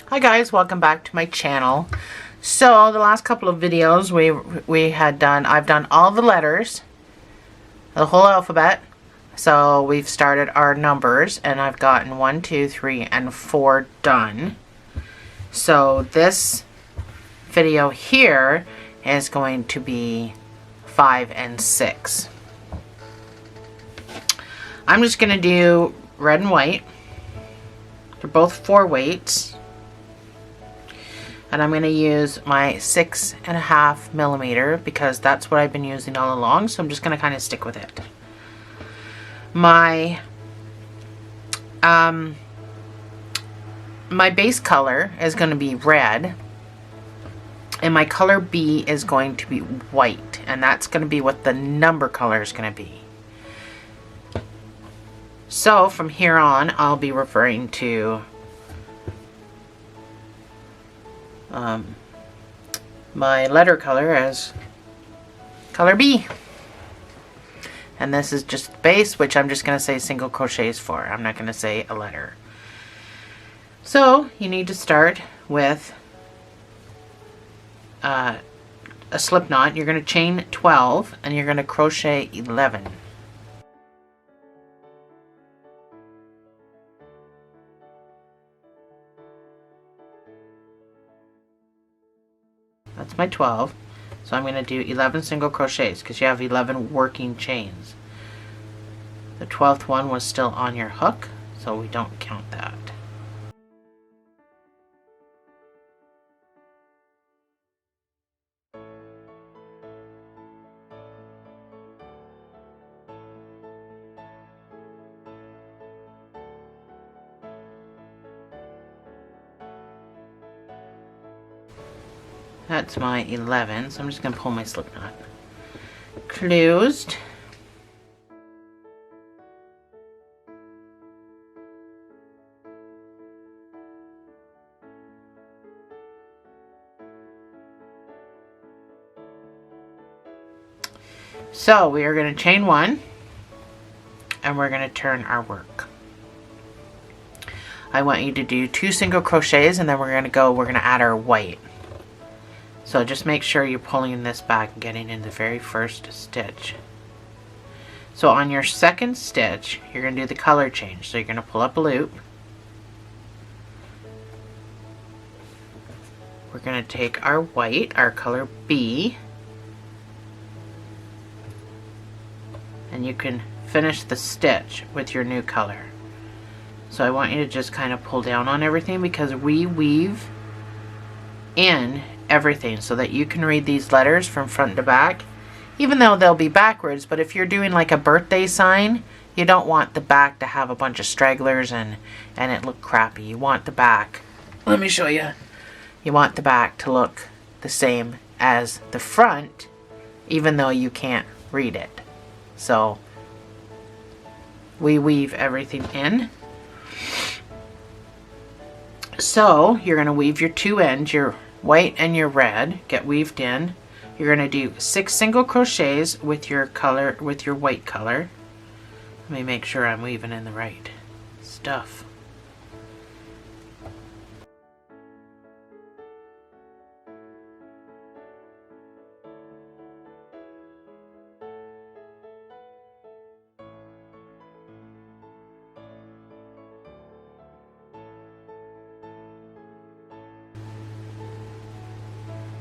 Hi guys, welcome back to my channel. So the last couple of videos I've done all the letters, the whole alphabet. So we've started our numbers and I've gotten 1, 2, 3, and 4 done. So this video here is going to be 5 and 6. I'm just going to do red and white. They're both 4 weights. And I'm going to use my 6.5 millimeter because that's what I've been using all along. So I'm just going to kind of stick with it. My my base color is going to be red. And my color B is going to be white. And that's going to be what the number color is going to be. So from here on, I'll be referring to my letter color as color B. And this is just the base, which I'm just going to say single crochets for. I'm not going to say a letter. So you need to start with a slip knot. You're going to chain 12 and you're going to crochet 11. That's my 12. So I'm going to do 11 single crochets because you have 11 working chains. The 12th one was still on your hook, so we don't count that. That's my 11, so I'm just going to pull my slip knot. Closed. So we are going to chain 1 and we're going to turn our work. I want you to do 2 single crochets and then we're going to add our white. So just make sure you're pulling this back and getting in the very first stitch. So on your second stitch, you're going to do the color change. So you're going to pull up a loop. We're going to take our white, our color B, and you can finish the stitch with your new color. So I want you to just kind of pull down on everything because we weave in everything so that you can read these letters from front to back, even though they'll be backwards. But if you're doing like a birthday sign, you don't want the back to have a bunch of stragglers and it look crappy. You want the back, let me show you, you want the back to look the same as the front, even though you can't read it. So we weave everything in. So you're going to weave your 2 ends, your white and your red, get weaved in. You're going to do 6 single crochets with your color, with your white color. Let me make sure I'm weaving in the right stuff.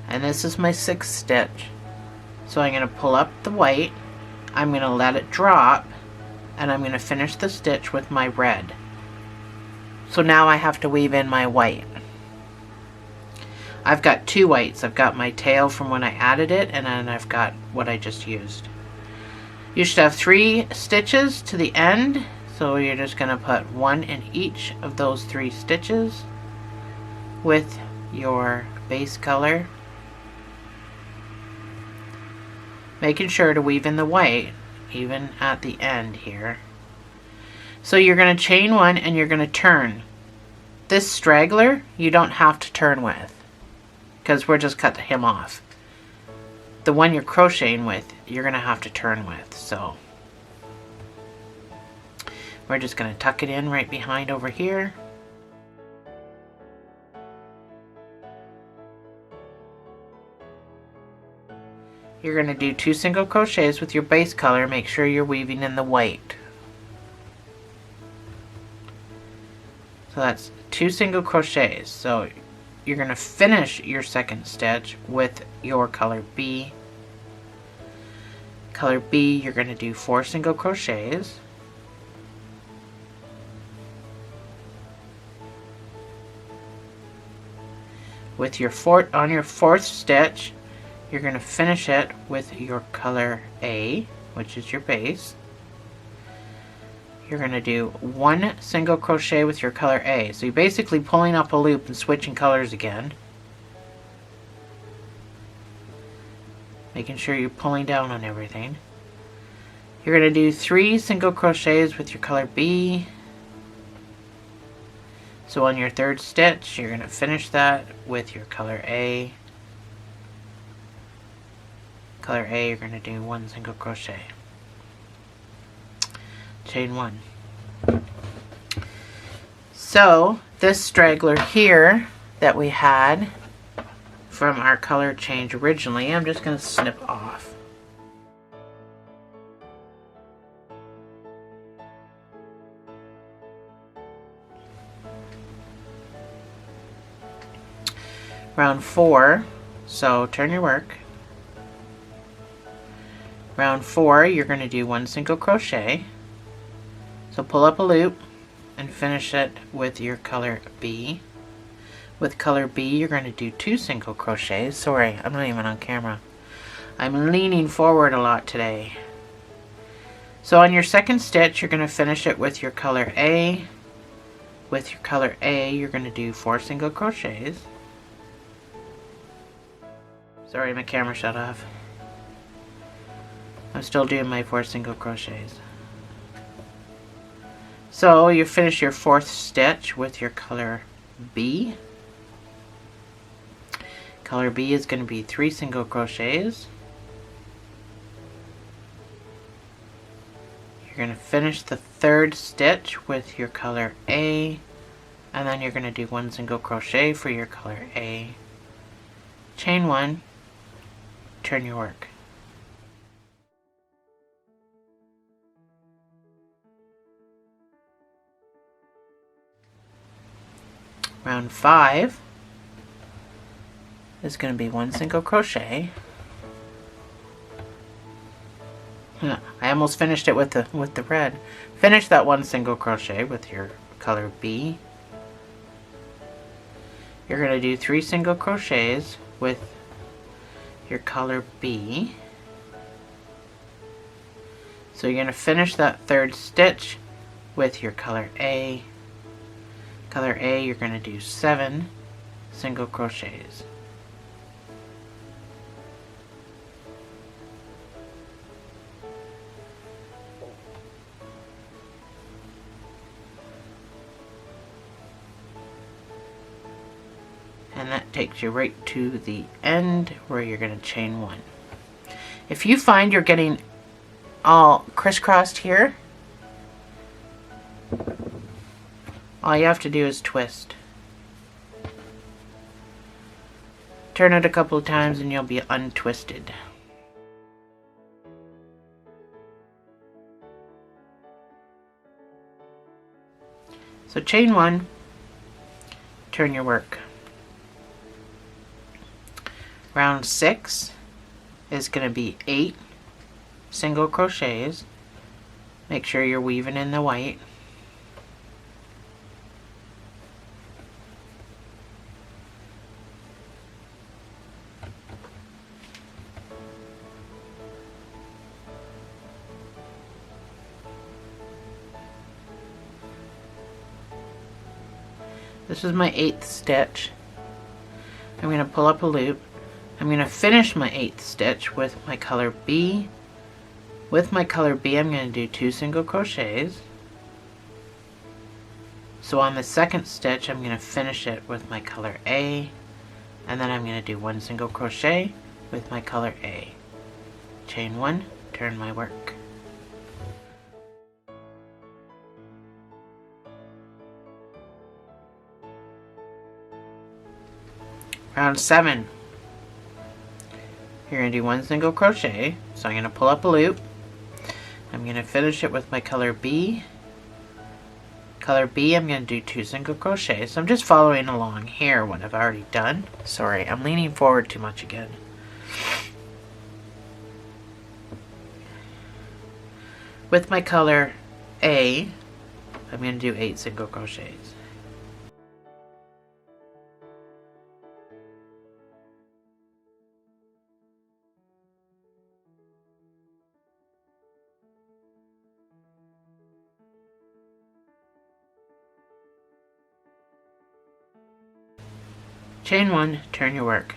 And this is my 6th stitch. So I'm going to pull up the white, I'm going to let it drop, and I'm going to finish the stitch with my red. So now I have to weave in my white. I've got 2 whites. I've got my tail from when I added it, and then I've got what I just used. You should have 3 stitches to the end, so you're just going to put 1 in each of those 3 stitches with your base color. Making sure to weave in the white even at the end here. So you're going to chain 1 and you're going to turn. This straggler you don't have to turn with because we're just cut him off. The one you're crocheting with you're going to have to turn with. So we're just going to tuck it in right behind over here. you're going to do 2 single crochets with your base color. Make sure you're weaving in the white. So that's 2 single crochets. So you're going to finish your second stitch with your color B. Color B, you're going to do 4 single crochets. With your on your fourth stitch, you're going to finish it with your color A, which is your base. You're going to do 1 single crochet with your color A. So you're basically pulling up a loop and switching colors again. Making sure you're pulling down on everything. You're going to do 3 single crochets with your color B. So on your third stitch, you're going to finish that with your color A. Color A, you're going to do 1 single crochet. Chain 1. So this straggler here that we had from our color change originally, I'm just going to snip off. Round 4, so turn your work. Round 4, you're going to do 1 single crochet. So pull up a loop and finish it with your color B. With color B, you're going to do 2 single crochets. Sorry, I'm not even on camera. I'm leaning forward a lot today. So on your second stitch, you're going to finish it with your color A. With your color A, you're going to do 4 single crochets. Sorry, my camera shut off. I'm still doing my 4 single crochets. So you finish your fourth stitch with your color B. Color B is going to be 3 single crochets. You're going to finish the third stitch with your color A, and then you're going to do 1 single crochet for your color A. Chain 1, turn your work. Round 5 is going to be 1 single crochet. I almost finished it with the red. Finish that 1 single crochet with your color B. You're going to do 3 single crochets with your color B. So you're going to finish that third stitch with your color A. Color A, you're going to do 7 single crochets. And that takes you right to the end where you're going to chain 1. If you find you're getting all crisscrossed here, all you have to do is twist. Turn it a couple of times and you'll be untwisted. So chain 1, turn your work. Round 6 is going to be 8 single crochets. Make sure you're weaving in the white. This is my 8th stitch. I'm going to pull up a loop. I'm going to finish my 8th stitch with my color B. With my color B, I'm going to do 2 single crochets. So on the second stitch, I'm going to finish it with my color A, and then I'm going to do 1 single crochet with my color A. Chain 1, turn my work. Round 7. you're going to do 1 single crochet. So I'm going to pull up a loop. I'm going to finish it with my color B. Color B, I'm going to do 2 single crochets. So I'm just following along here what I've already done. Sorry, I'm leaning forward too much again. With my color A, I'm going to do 8 single crochets. Chain 1, turn your work.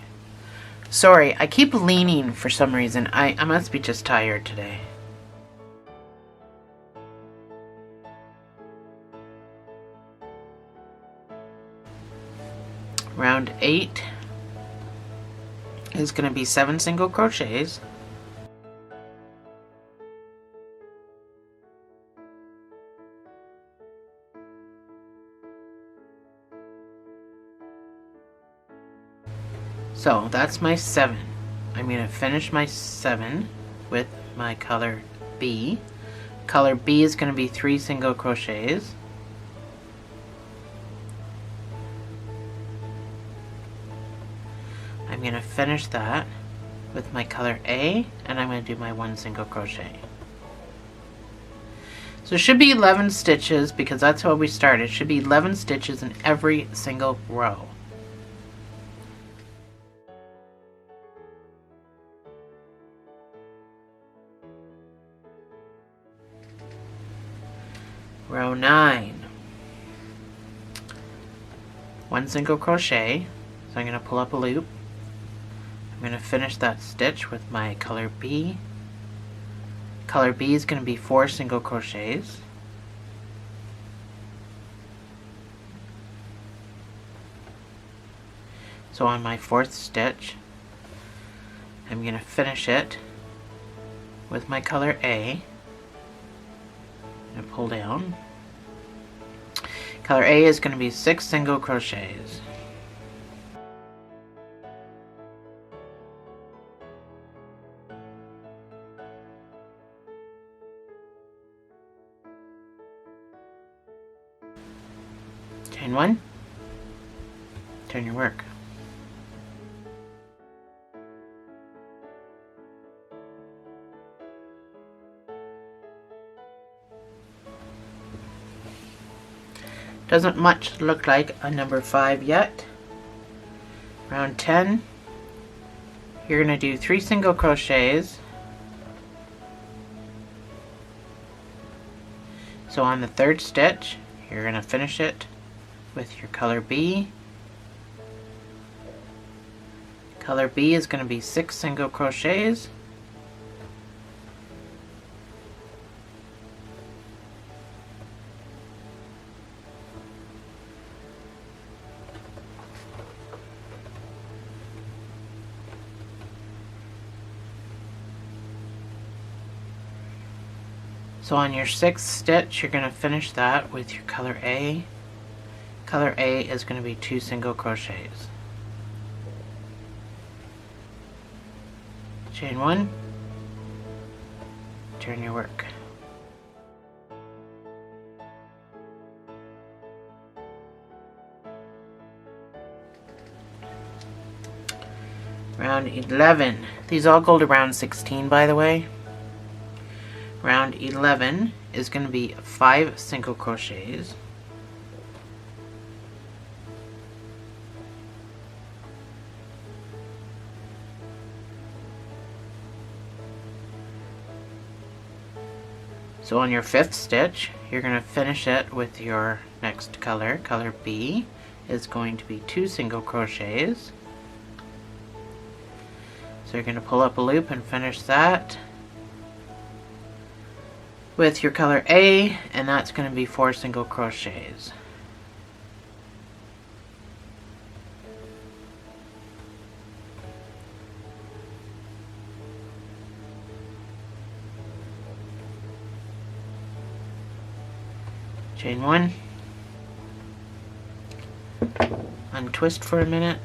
Sorry, I keep leaning for some reason. I must be just tired today. Round 8 is going to be 7 single crochets. So that's my 7. I'm going to finish my 7 with my color B. Color B is going to be 3 single crochets. I'm going to finish that with my color A, and I'm going to do my 1 single crochet. So it should be 11 stitches because that's how we started. It should be 11 stitches in every single row. Row 9. 1 single crochet. So I'm going to pull up a loop. I'm going to finish that stitch with my color B. Color B is going to be 4 single crochets. So on my 4th stitch, I'm going to finish it with my color A. I'm going to pull down. Color A is going to be 6 single crochets. Chain 1, turn your work. Doesn't much look like a number 5 yet. Round 10, you're going to do 3 single crochets. So on the 3rd stitch, you're going to finish it with your color B. Color B is going to be 6 single crochets. So on your 6th stitch, you're going to finish that with your color A. Color A is going to be 2 single crochets. Chain 1, turn your work. Round 11. These all go to round 16, by the way. Round 11 is going to be 5 single crochets. So on your 5th stitch, you're going to finish it with your next color. Color B is going to be 2 single crochets. So you're going to pull up a loop and finish that with your color A, and that's going to be 4 single crochets. Chain 1, untwist for a minute.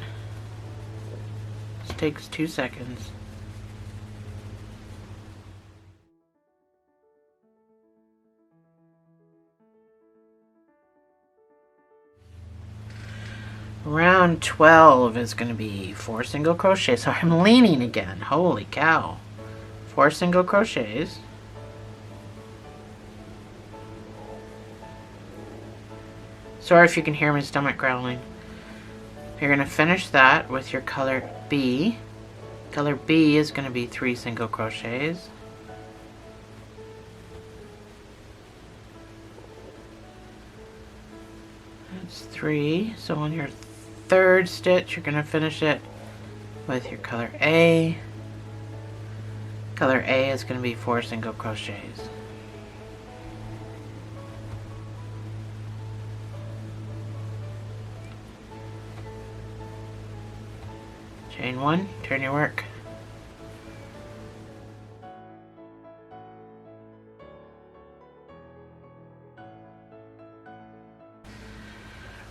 This takes 2 seconds. Round 12 is going to be 4 single crochets. So I'm leaning again. Holy cow. 4 single crochets. Sorry if you can hear my stomach growling. You're going to finish that with your color B. Color B is going to be 3 single crochets. That's 3. So on your third stitch, you're going to finish it with your color A. Color A is going to be 4 single crochets. Chain 1, turn your work.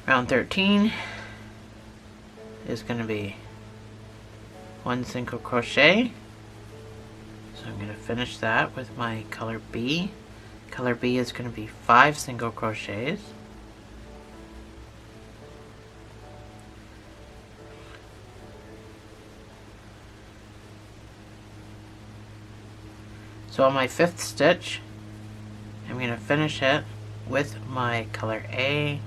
Round 13 is going to be 1 single crochet. So I'm going to finish that with my color B. Color B is going to be 5 single crochets. So on my 5th stitch, I'm going to finish it with my color A.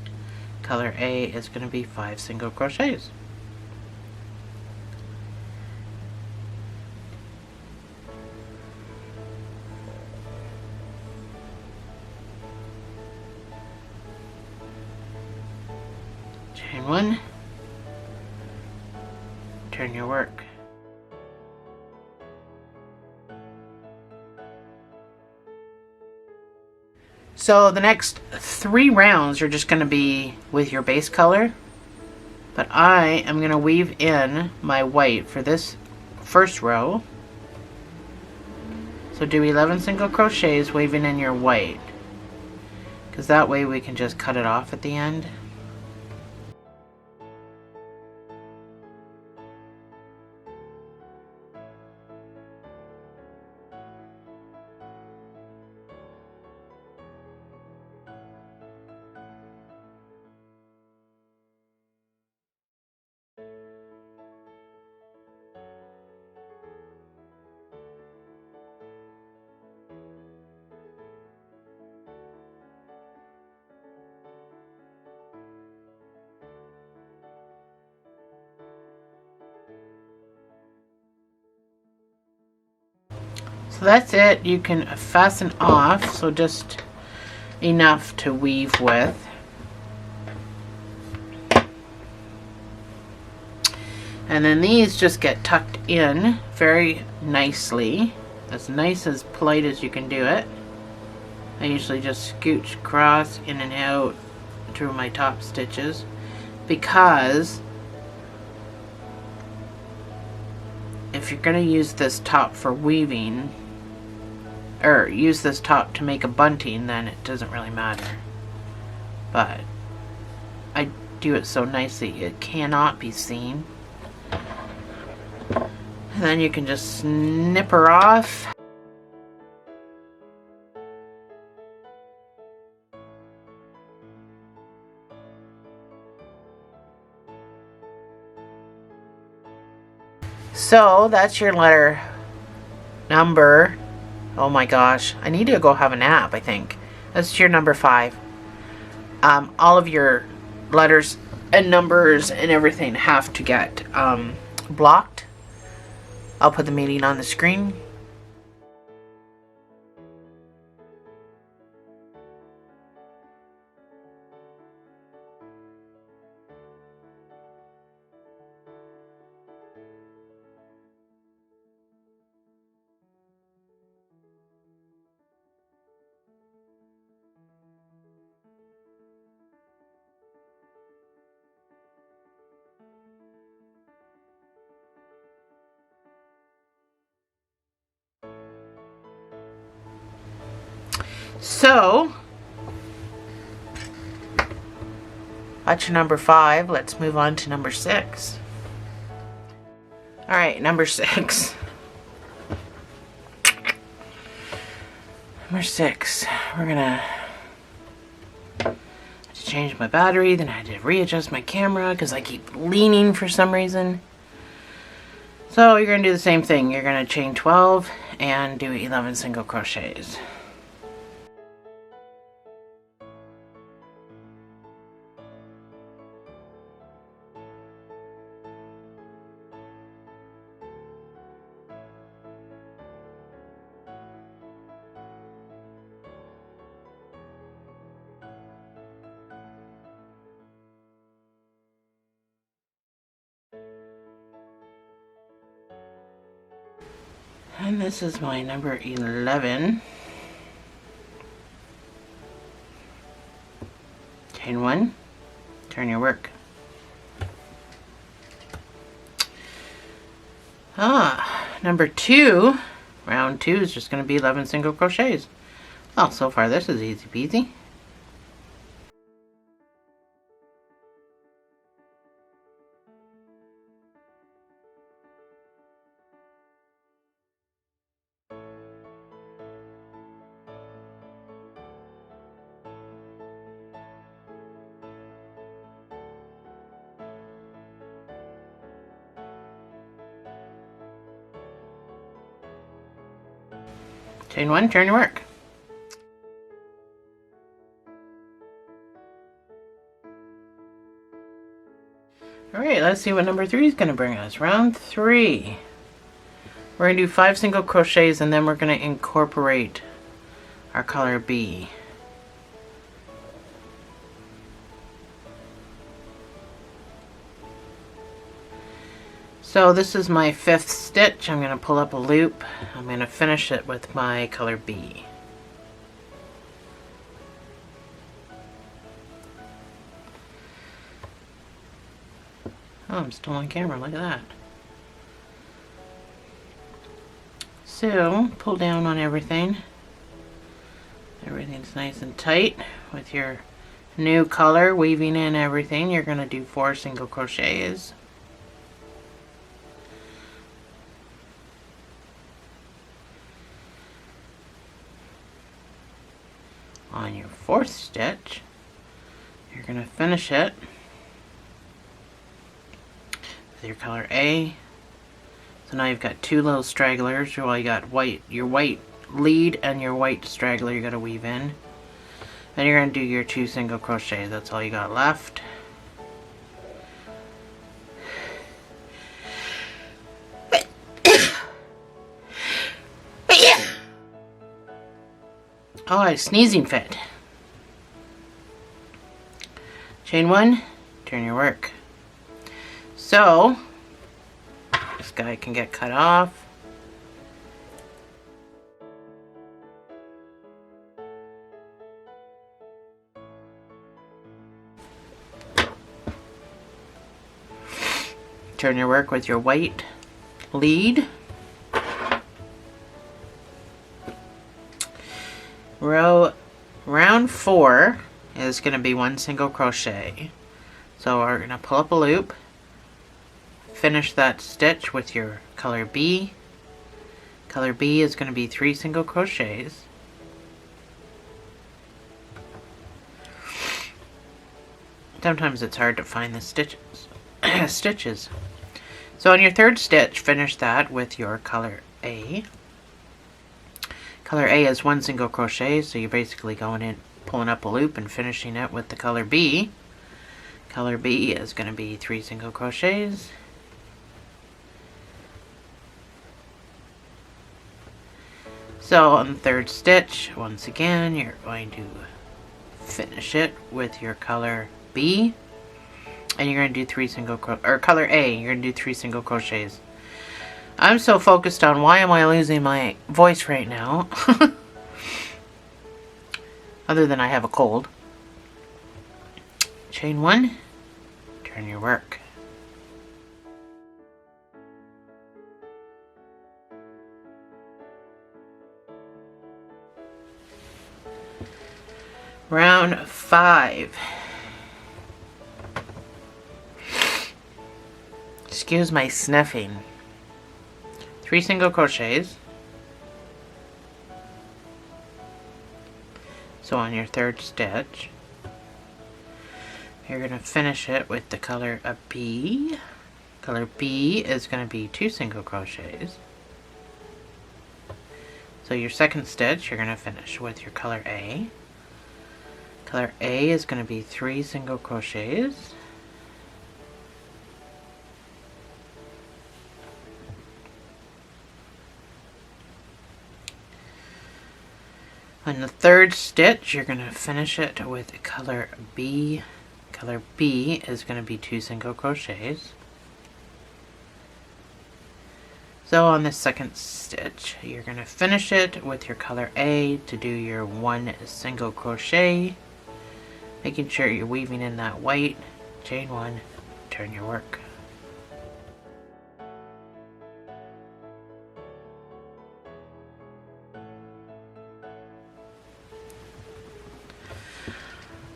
Color A is going to be 5 single crochets. Chain 1, turn your work. So the next 3 rounds are just going to be with your base color, but I am going to weave in my white for this first row. So do 11 single crochets weaving in your white, because that way we can just cut it off at the end. So that's it. You can fasten off, so just enough to weave with. And then these just get tucked in very nicely, as nice as polite as you can do it. I usually just scooch across in and out through my top stitches, because if you're going to use this top for weaving, or use this top to make a bunting, then it doesn't really matter. But I do it so nicely it cannot be seen. And then you can just snip her off. So that's your letter number. Oh my gosh, I need to go have a nap, I think. That's your number 5. All of your letters and numbers and everything have to get blocked. I'll put the meaning on the screen. So that's your number 5. Let's move on to number 6. Alright, number 6. Number 6. We're gonna change my battery, then I had to readjust my camera because I keep leaning for some reason. So you're going to do the same thing. You're going to chain 12 and do 11 single crochets. And this is my number 11. Chain 1, turn your work. Number 2, round 2 is just going to be 11 single crochets. Well, so far this is easy peasy. Chain 1, turn your work. Alright, let's see what number 3 is going to bring us. Round 3. We're going to do 5 single crochets and then we're going to incorporate our color B. So this is my 5th stitch. I'm going to pull up a loop. I'm going to finish it with my color B. Oh, I'm still on camera. Look at that. So, pull down on everything. Everything's nice and tight with your new color, weaving in everything. You're going to do 4 single crochets. On your 4th stitch, you're going to finish it with your color A. So now you've got 2 little stragglers. Well, you got your white lead and your white straggler you got to weave in. And you're going to do your 2 single crochets. That's all you got left. Oh, I had a sneezing fit. Chain 1, turn your work. So, this guy can get cut off. Turn your work with your white lead. Round 4 is going to be 1 single crochet. So we're going to pull up a loop, finish that stitch with your color B. Color B is going to be 3 single crochets. Sometimes it's hard to find the stitches. So on your 3rd stitch, finish that with your color A. Color A is 1 single crochet, so you're basically going in, pulling up a loop and finishing it with the color B. Color B is going to be 3 single crochets. So on the 3rd stitch, once again, you're going to finish it with your color B. And you're going to do 3 single or color A, you're going to do 3 single crochets. I'm so focused on why am I losing my voice right now. Other than I have a cold. Chain 1, turn your work. Round 5. Excuse my sniffing. 3 single crochets. So on your 3rd stitch, you're going to finish it with the color B. Color B is going to be 2 single crochets. So your second stitch you're going to finish with your color A. Color A is going to be 3 single crochets. On the third stitch you're going to finish it with color B. Color B is going to be 2 single crochets. So on the second stitch you're going to finish it with your color A to do your 1 single crochet, making sure you're weaving in that white. Chain 1, turn your work.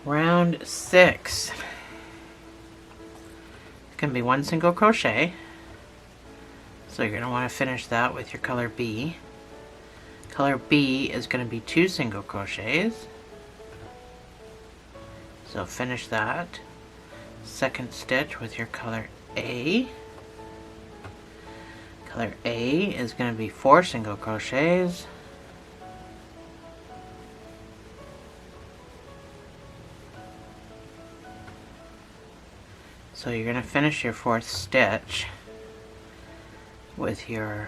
Round 6. It's going to be 1 single crochet. So you're going to want to finish that with your color B. Color B is going to be 2 single crochets. So finish that. Second stitch with your color A. Color A is going to be 4 single crochets. So you're going to finish your 4th stitch with your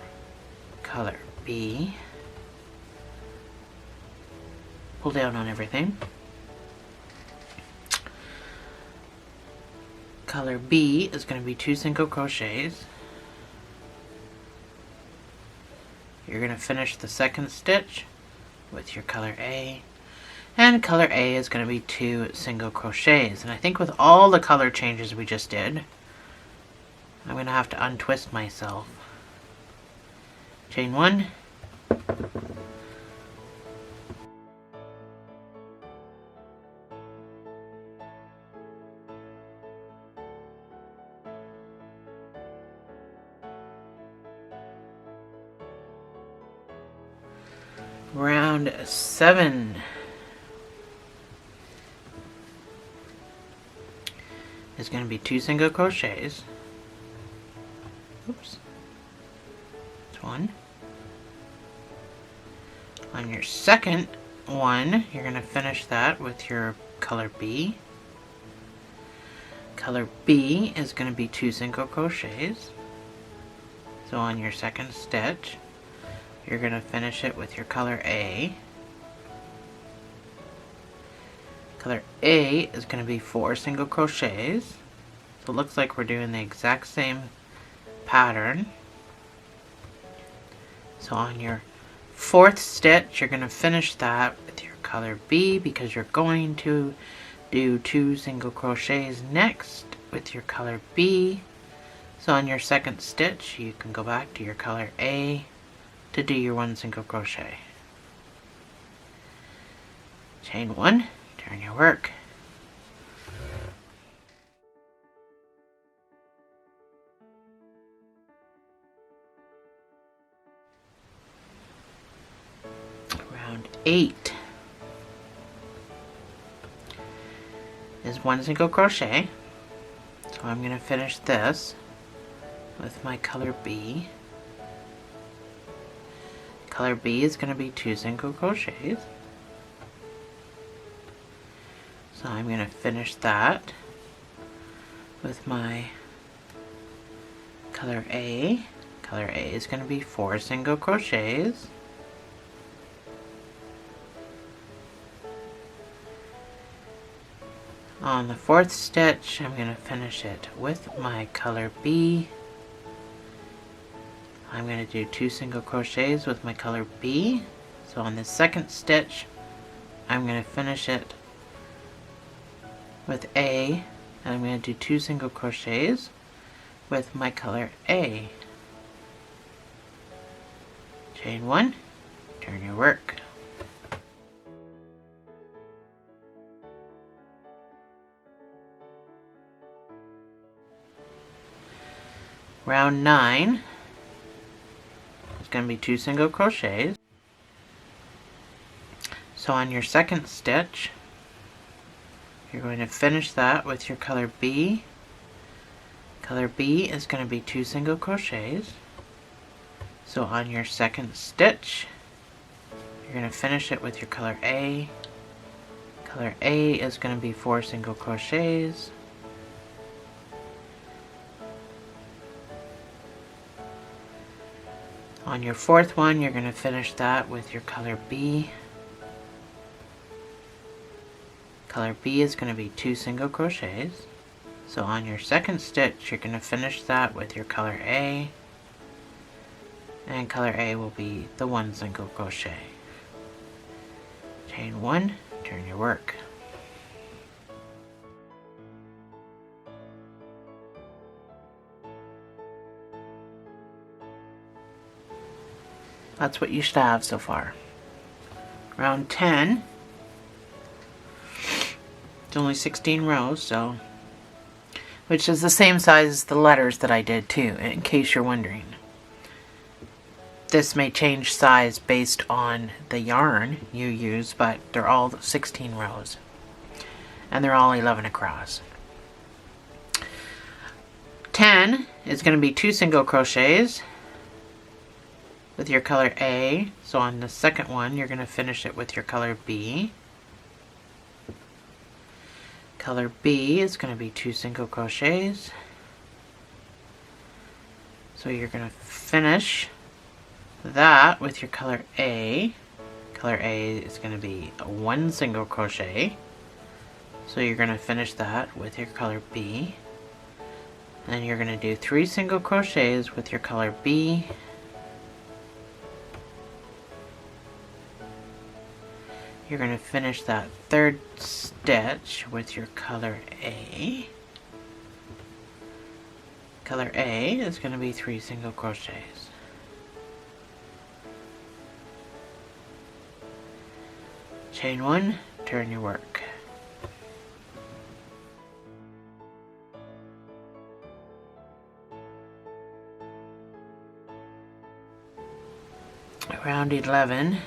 color B. Pull down on everything. Color B is going to be 2 single crochets. You're going to finish the second stitch with your color A. And color A is going to be 2 single crochets. And I think with all the color changes we just did, I'm going to have to untwist myself. Chain 1. Round 7. Is going to be 2 single crochets. Oops. That's 1. On your second one, you're going to finish that with your color B. Color B is going to be 2 single crochets. So on your second stitch, you're going to finish it with your color A. Color A is going to be 4 single crochets. So it looks like we're doing the exact same pattern. So on your 4th stitch, you're going to finish that with your color B because you're going to do 2 single crochets next with your color B. So on your second stitch, you can go back to your color A to do your 1 single crochet. Chain 1, turn your work. Round 8 is 1 single crochet. So I'm going to finish this with my color B. Color B is going to be 2 single crochets. So I'm going to finish that with my color A. Color A is going to be 4 single crochets. On the 4th stitch, I'm going to finish it with my color B. I'm going to do 2 single crochets with my color B. So on the second stitch, I'm going to finish it with A, and I'm going to do 2 single crochets with my color A. Chain 1, turn your work. Round 9 is going to be 2 single crochets. So on your second stitch, You're going to finish that with your color B. Color B is going to be 2 single crochets. So on your second stitch, you're going to finish it with your color A. Color A is going to be 4 single crochets. On your fourth one, you're going to finish that with your color B. Color B is going to be 2 single crochets. So on your second stitch, you're going to finish that with your color A. And color A will be the 1 single crochet. Chain 1, turn your work. That's what you should have so far. Round 10. It's only 16 rows, so, which is the same size as the letters that I did too, in case you're wondering. This may change size based on the yarn you use, but they're all 16 rows. And they're all 11 across. 10 is going to be 2 single crochets with your color A. So on the second one, you're going to finish it with your color B. Color B is going to be 2 single crochets. So you're going to finish that with your color A. Color A is going to be 1 single crochet. So you're going to finish that with your color B. Then you're going to do 3 single crochets with your color B. You're going to finish that third stitch with your color A. Color A is going to be 3 single crochets. Chain 1, turn your work. Round 11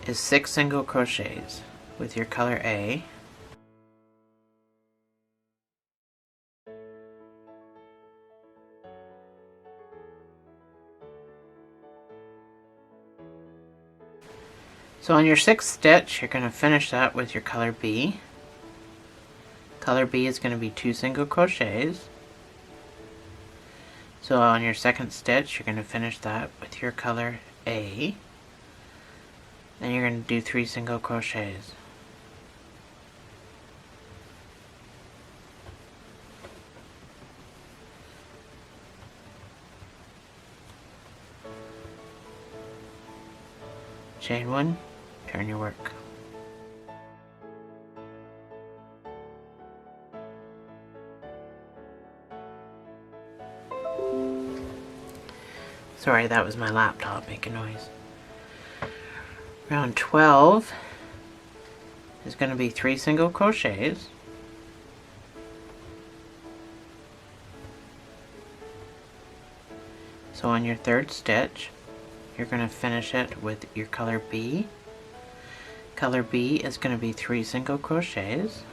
is 6 single crochets with your color A. So on your 6th stitch, you're going to finish that with your color B. Color B is going to be 2 single crochets. So on your 2nd stitch, you're going to finish that with your color A. Then you're going to do 3 single crochets. Chain 1, turn your work. Sorry, that was my laptop making noise. Round 12 is going to be 3 single crochets. So on your 3rd stitch, you're going to finish it with your color B. Color B is going to be 3 single crochets.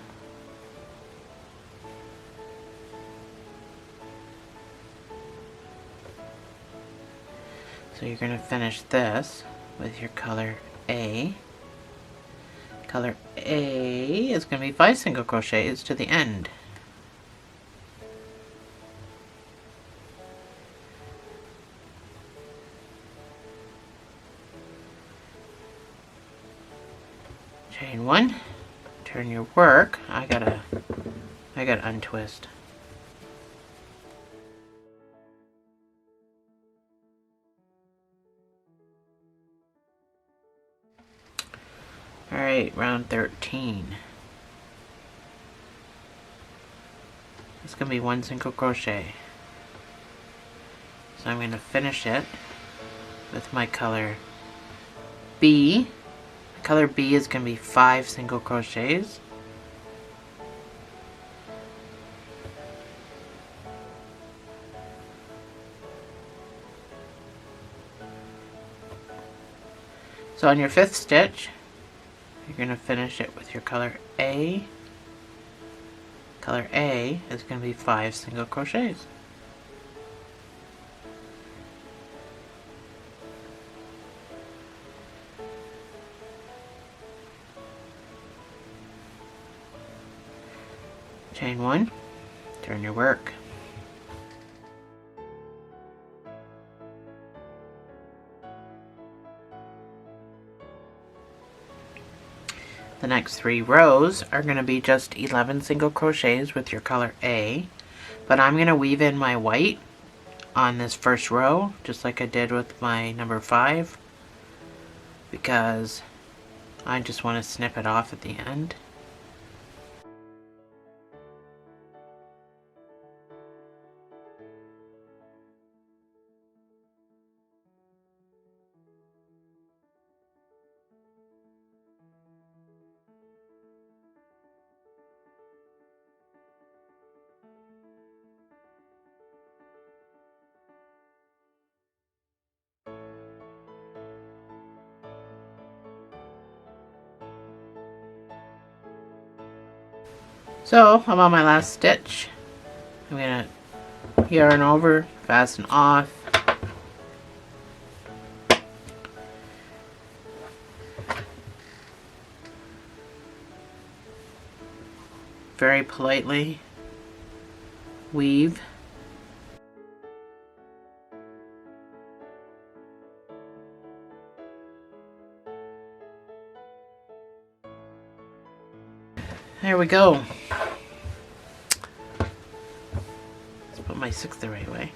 So you're going to finish this with your color A. Color A is going to be 5 single crochets to the end. Chain 1, turn your work. I gotta untwist. Alright, round 13. It's going to be 1 single crochet. So I'm going to finish it with my color B. Color B is going to be 5 single crochets. So on your 5th stitch, you're going to finish it with your color A. Color A is going to be 5 single crochets. Chain 1, turn your work. The next 3 rows are going to be just 11 single crochets with your color A, but I'm going to weave in my white on this first row just like I did with my number 5, because I just want to snip it off at the end. So I'm on my last stitch. I'm going to yarn over, fasten off. Very politely weave. There we go. Let's put my 6 the right way.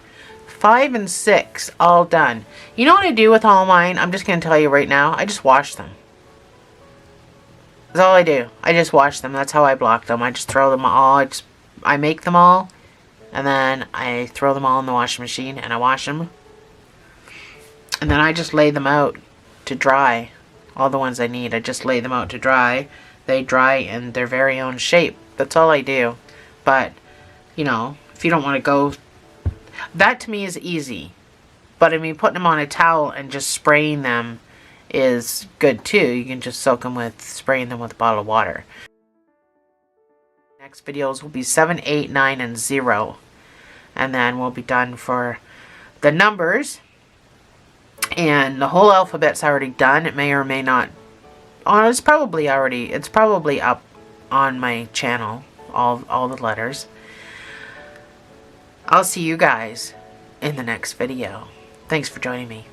5 and 6 all done. You know what I do with all mine? I'm just going to tell you right now. I just wash them. That's all I do. I just wash them. That's how I block them. I just throw them all. I make them all, and then I throw them all in the washing machine and I wash them. And then I just lay them out to dry. All the ones I need, I just lay them out to dry. They dry in their very own shape. That's all I do. But, you know, if you don't want to go... That to me is easy. But I mean, putting them on a towel and just spraying them is good too. You can just soak them with, spraying them with a bottle of water. Next videos will be 7, 8, 9, and 0. And then we'll be done for the numbers. And the whole alphabet's already done. It may or may not. Oh, it's probably up on my channel. All the letters. I'll see you guys in the next video. Thanks for joining me.